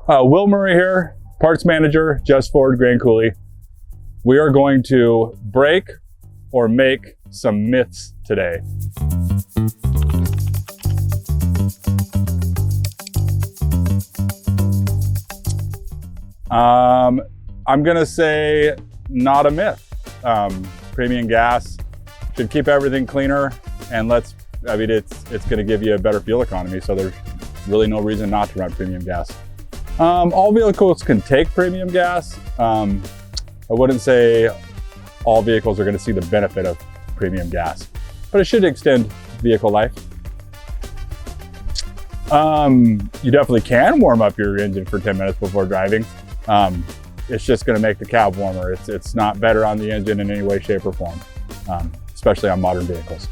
Will Murray here, parts manager, Jess Ford, Grand Coulee. We are going to break or make some myths today. I'm gonna say not a myth. Premium gas should keep everything cleaner, and it's gonna give you a better fuel economy, so there's really no reason not to run premium gas. All vehicles can take premium gas. I wouldn't say all vehicles are gonna see the benefit of premium gas, but it should extend vehicle life. You definitely can warm up your engine for 10 minutes before driving. It's just gonna make the cab warmer. It's not better on the engine in any way, shape, or form, especially on modern vehicles.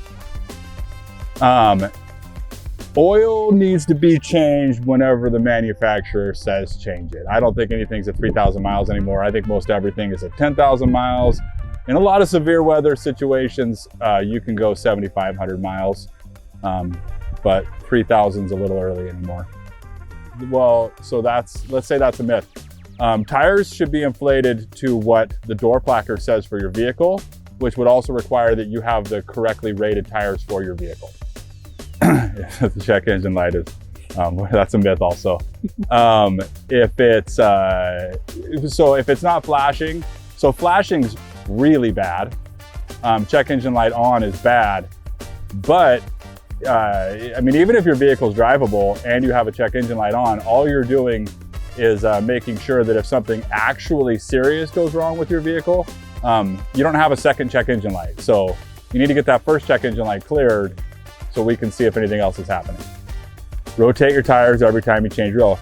Oil needs to be changed whenever the manufacturer says change it. I don't think anything's at 3,000 miles anymore. I think most everything is at 10,000 miles. In a lot of severe weather situations, you can go 7,500 miles, but 3,000 is a little early anymore. Well, so let's say that's a myth. Tires should be inflated to what the door placard says for your vehicle, which would also require that you have the correctly rated tires for your vehicle. The check engine light is, that's a myth also. If it's not flashing, so flashing's really bad. Check engine light on is bad, but I mean, even if your vehicle's drivable and you have a check engine light on, all you're doing is making sure that if something actually serious goes wrong with your vehicle, you don't have a second check engine light. So you need to get that first check engine light cleared so we can see if anything else is happening. Rotate your tires every time you change your oil.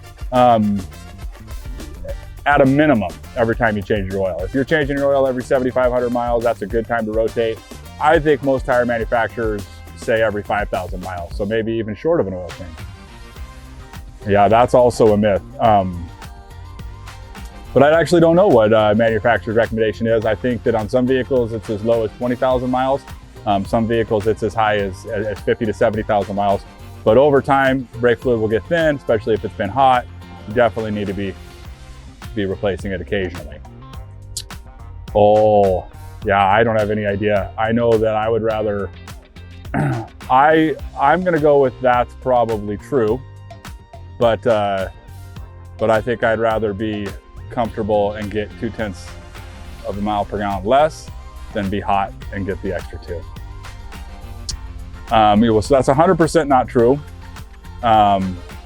At a minimum, every time you change your oil. If you're changing your oil every 7,500 miles, that's a good time to rotate. I think most tire manufacturers say every 5,000 miles, so maybe even short of an oil change. Yeah, that's also a myth. But I actually don't know what manufacturer's recommendation is. I think that on some vehicles, it's as low as 20,000 miles. Some vehicles, it's as high as 50 to 70,000 miles. But over time, brake fluid will get thin, especially if it's been hot. You definitely need to be replacing it occasionally. Oh, yeah, I don't have any idea. I know that I would rather, I'm gonna go with that's probably true, but I think I'd rather be comfortable and get 0.2 of a mile per gallon less than be hot and get the extra 2. So that's 100% not true.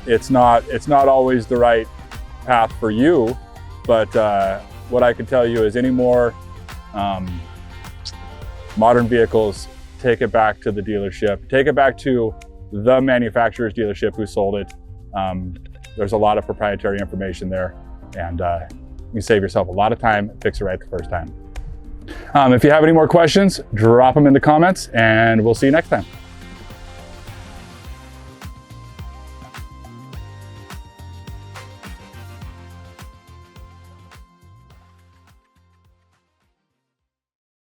It's not always the right path for you, but what I can tell you is any more modern vehicles, take it back to the dealership, take it back to the manufacturer's dealership who sold it. There's a lot of proprietary information there, and you save yourself a lot of time, fix it right the first time. If you have any more questions, drop them in the comments, and we'll see you next time.